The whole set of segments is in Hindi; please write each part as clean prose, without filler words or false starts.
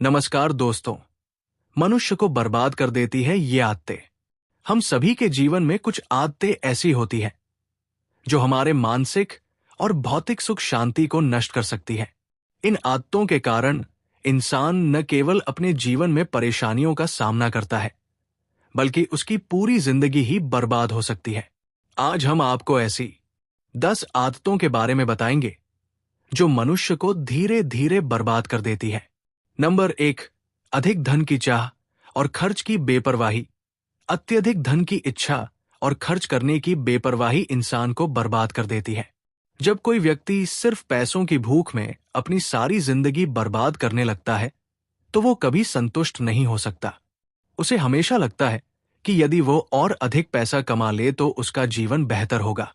नमस्कार दोस्तों। मनुष्य को बर्बाद कर देती है ये आदतें। हम सभी के जीवन में कुछ आदतें ऐसी होती हैं जो हमारे मानसिक और भौतिक सुख शांति को नष्ट कर सकती है। इन आदतों के कारण इंसान न केवल अपने जीवन में परेशानियों का सामना करता है, बल्कि उसकी पूरी जिंदगी ही बर्बाद हो सकती है। आज हम आपको ऐसी 10 आदतों के बारे में बताएंगे जो मनुष्य को धीरे धीरे बर्बाद कर देती है। नंबर 1, अधिक धन की चाह और खर्च की बेपरवाही। अत्यधिक धन की इच्छा और खर्च करने की बेपरवाही इंसान को बर्बाद कर देती है। जब कोई व्यक्ति सिर्फ पैसों की भूख में अपनी सारी जिंदगी बर्बाद करने लगता है, तो वो कभी संतुष्ट नहीं हो सकता। उसे हमेशा लगता है कि यदि वो और अधिक पैसा कमा ले तो उसका जीवन बेहतर होगा,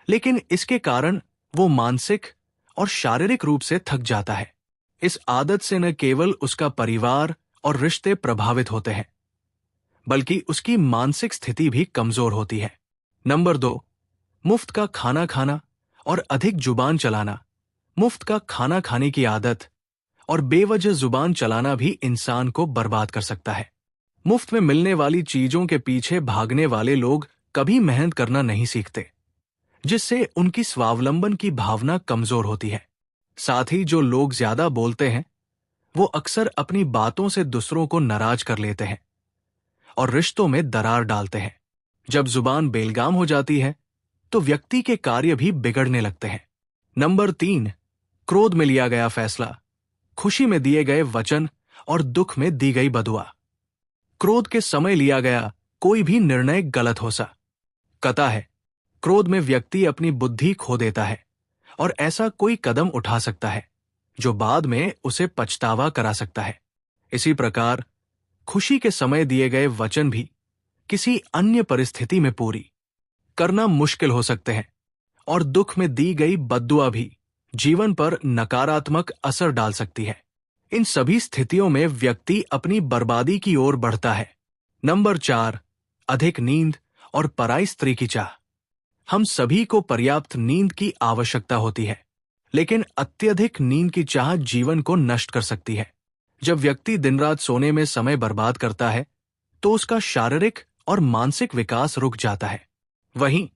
लेकिन इसके कारण वो मानसिक और शारीरिक रूप से थक जाता है। इस आदत से न केवल उसका परिवार और रिश्ते प्रभावित होते हैं, बल्कि उसकी मानसिक स्थिति भी कमजोर होती है। नंबर 2, मुफ्त का खाना खाना और अधिक जुबान चलाना। मुफ्त का खाना खाने की आदत और बेवजह जुबान चलाना भी इंसान को बर्बाद कर सकता है। मुफ्त में मिलने वाली चीजों के पीछे भागने वाले लोग कभी मेहनत करना नहीं सीखते, जिससे उनकी स्वावलंबन की भावना कमजोर होती है। साथ ही जो लोग ज्यादा बोलते हैं, वो अक्सर अपनी बातों से दूसरों को नाराज कर लेते हैं और रिश्तों में दरार डालते हैं। जब जुबान बेलगाम हो जाती है, तो व्यक्ति के कार्य भी बिगड़ने लगते हैं। नंबर 3, क्रोध में लिया गया फैसला, खुशी में दिए गए वचन और दुख में दी गई बदुआ। क्रोध के समय लिया गया कोई भी निर्णय गलत हो सकता है। क्रोध में व्यक्ति अपनी बुद्धि खो देता है और ऐसा कोई कदम उठा सकता है जो बाद में उसे पछतावा करा सकता है। इसी प्रकार खुशी के समय दिए गए वचन भी किसी अन्य परिस्थिति में पूरी करना मुश्किल हो सकते हैं, और दुख में दी गई बद्दुआ भी जीवन पर नकारात्मक असर डाल सकती है। इन सभी स्थितियों में व्यक्ति अपनी बर्बादी की ओर बढ़ता है। नंबर 4, अधिक नींद और पराई स्त्री की चाह। हम सभी को पर्याप्त नींद की आवश्यकता होती है, लेकिन अत्यधिक नींद की चाह जीवन को नष्ट कर सकती है। जब व्यक्ति दिन रात सोने में समय बर्बाद करता है, तो उसका शारीरिक और मानसिक विकास रुक जाता है। वहीं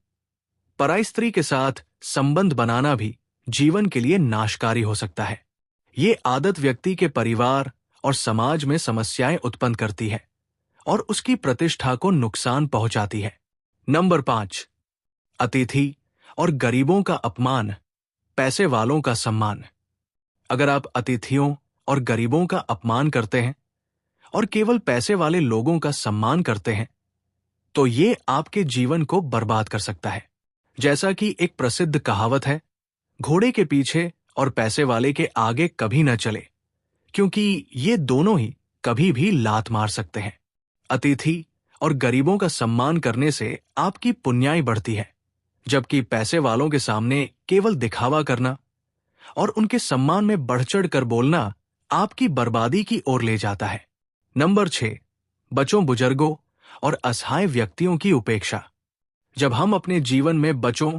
पराई स्त्री के साथ संबंध बनाना भी जीवन के लिए नाशकारी हो सकता है। ये आदत व्यक्ति के परिवार और समाज में समस्याएं उत्पन्न करती है और उसकी प्रतिष्ठा को नुकसान पहुंचाती है। नंबर 5, अतिथि और गरीबों का अपमान, पैसे वालों का सम्मान। अगर आप अतिथियों और गरीबों का अपमान करते हैं और केवल पैसे वाले लोगों का सम्मान करते हैं, तो ये आपके जीवन को बर्बाद कर सकता है। जैसा कि एक प्रसिद्ध कहावत है, घोड़े के पीछे और पैसे वाले के आगे कभी न चले, क्योंकि ये दोनों ही कभी भी लात मार सकते हैं। अतिथि और गरीबों का सम्मान करने से आपकी पुण्याई बढ़ती है, जबकि पैसे वालों के सामने केवल दिखावा करना और उनके सम्मान में बढ़ चढ़ कर बोलना आपकी बर्बादी की ओर ले जाता है। नंबर 6, बच्चों, बुजुर्गों और असहाय व्यक्तियों की उपेक्षा। जब हम अपने जीवन में बच्चों,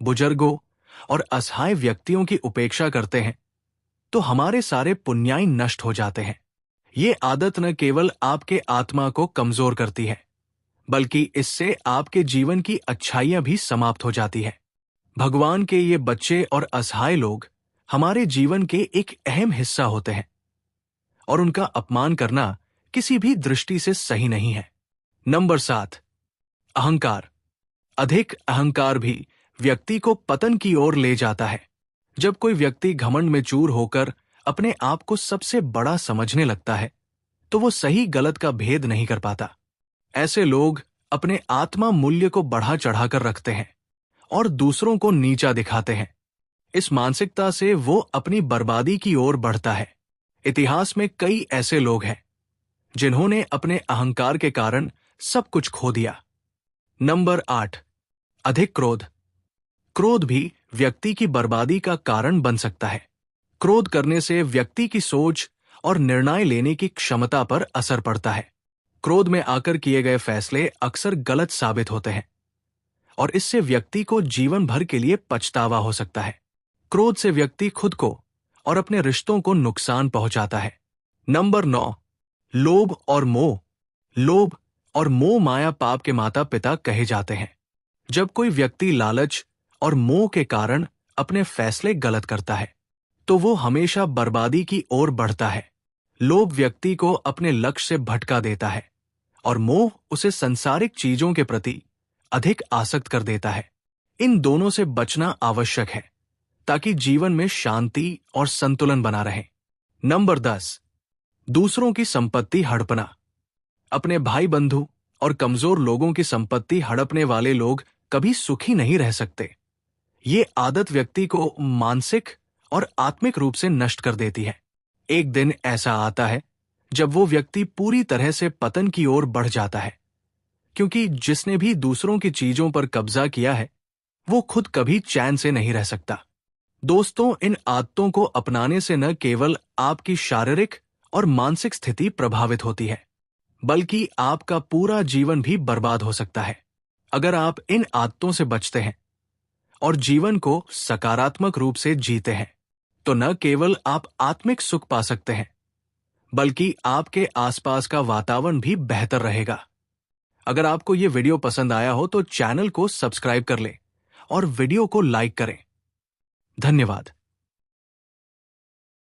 बुजुर्गों और असहाय व्यक्तियों की उपेक्षा करते हैं, तो हमारे सारे पुण्याई नष्ट हो जाते हैं। ये आदत न केवल आपके आत्मा को कमजोर करती है, बल्कि इससे आपके जीवन की अच्छाइयां भी समाप्त हो जाती है। भगवान के ये बच्चे और असहाय लोग हमारे जीवन के एक अहम हिस्सा होते हैं, और उनका अपमान करना किसी भी दृष्टि से सही नहीं है। नंबर 7, अहंकार। अधिक अहंकार भी व्यक्ति को पतन की ओर ले जाता है। जब कोई व्यक्ति घमंड में चूर होकर अपने आप को सबसे बड़ा समझने लगता है, तो वो सही गलत का भेद नहीं कर पाता। ऐसे लोग अपने आत्मा मूल्य को बढ़ा चढ़ाकर रखते हैं और दूसरों को नीचा दिखाते हैं। इस मानसिकता से वो अपनी बर्बादी की ओर बढ़ता है। इतिहास में कई ऐसे लोग हैं जिन्होंने अपने अहंकार के कारण सब कुछ खो दिया। नंबर 8, अधिक क्रोध। क्रोध भी व्यक्ति की बर्बादी का कारण बन सकता है। क्रोध करने से व्यक्ति की सोच और निर्णय लेने की क्षमता पर असर पड़ता है। क्रोध में आकर किए गए फैसले अक्सर गलत साबित होते हैं और इससे व्यक्ति को जीवन भर के लिए पछतावा हो सकता है। क्रोध से व्यक्ति खुद को और अपने रिश्तों को नुकसान पहुंचाता है। नंबर 9, लोभ और मोह। लोभ और मोह माया पाप के माता पिता कहे जाते हैं। जब कोई व्यक्ति लालच और मोह के कारण अपने फैसले गलत करता है तो वो हमेशा बर्बादी की ओर बढ़ता है। लोभ व्यक्ति को अपने लक्ष्य से भटका देता है और मोह उसे सांसारिक चीजों के प्रति अधिक आसक्त कर देता है। इन दोनों से बचना आवश्यक है ताकि जीवन में शांति और संतुलन बना रहे। नंबर 10, दूसरों की संपत्ति हड़पना। अपने भाई बंधु और कमजोर लोगों की संपत्ति हड़पने वाले लोग कभी सुखी नहीं रह सकते। ये आदत व्यक्ति को मानसिक और आत्मिक रूप से नष्ट कर देती है। एक दिन ऐसा आता है जब वो व्यक्ति पूरी तरह से पतन की ओर बढ़ जाता है, क्योंकि जिसने भी दूसरों की चीजों पर कब्जा किया है वो खुद कभी चैन से नहीं रह सकता। दोस्तों, इन आदतों को अपनाने से न केवल आपकी शारीरिक और मानसिक स्थिति प्रभावित होती है, बल्कि आपका पूरा जीवन भी बर्बाद हो सकता है। अगर आप इन आदतों से बचते हैं और जीवन को सकारात्मक रूप से जीते हैं तो न केवल आप आत्मिक सुख पा सकते हैं, बल्कि आपके आसपास का वातावरण भी बेहतर रहेगा। अगर आपको ये वीडियो पसंद आया हो तो चैनल को सब्सक्राइब कर लें और वीडियो को लाइक करें। धन्यवाद।